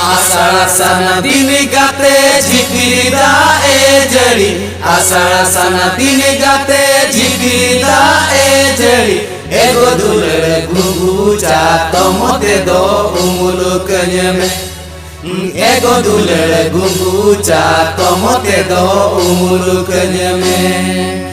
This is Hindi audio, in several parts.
आषाढ दिन गाते झिपिरिदा ए जड़ी आषाढ दिन गाते झिपिरिदा ए जड़ी एगो दुलड़े घुघुचा तमते दो उमुलुक में एगो दुलड़े घुघुचा तमते दो उमुलुक में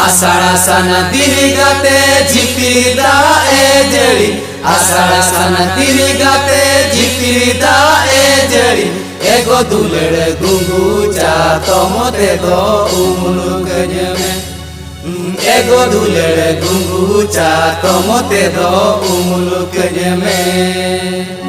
आषाढ दिन गाते झिपिरिदा ए जड़ी आषाढ दिन गाते झिपिरिदा ए जड़ी एगो दुलड़े घुघुचा तमते दो उमुलुक में एगो दुलड़े घुघुचा तमते दो उमुलुक में।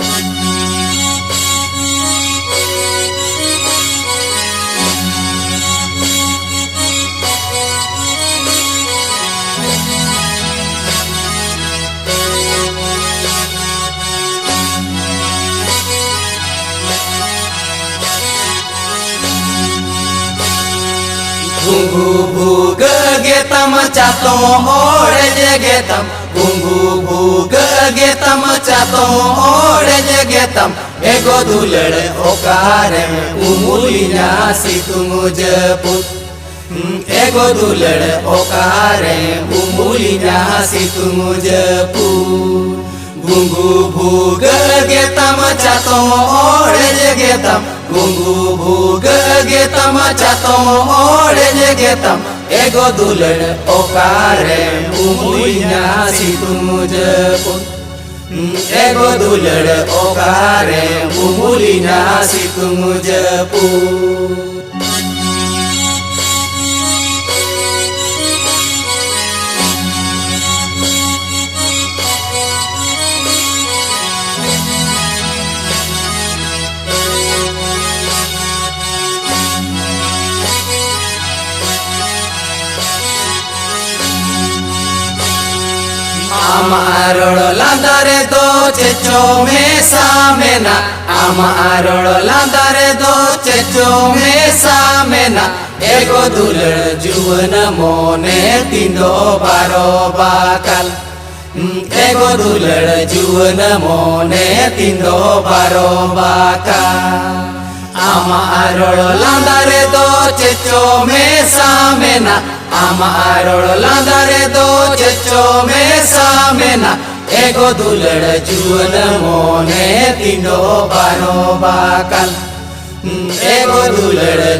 घुंघू भूग गेतम चातो ओढ़ जगेतम घुंघू भूग गेतम चातो ओढ़ जगेतम एगो दुलड़ ओकारे उमुलिया सितुमुजपुर एगो दुलड़ ओकारे उमुलिया सितुमुजपुर घुंघू भूग गेतम चातो ओढ़ जगेतम घुंघू भूग गेतम चातो ओढ़ जगेतम एगो दुलड़ ओकारे उमुलिया सितुमुजपुर एगो दुलड़ ओकारे उमुलिया सितुमुजपुर। आमारोड़ लांदारे दो चेचो में सामेना आमारोड़ लांदारे दो चेचो में सामेना एगो दुलड़ जुवन मोने तींदो बारो बाकल एगो दुलड़ जुवन मोने तींदो बारो बाकल आमारोड़ लांदारे दो चेचो में सामेना आमारोड़ लांदारे दो चेचो में सामेना एगो दुलड़ जुवन मोने तींदो बारो बाकल एगो दुलड़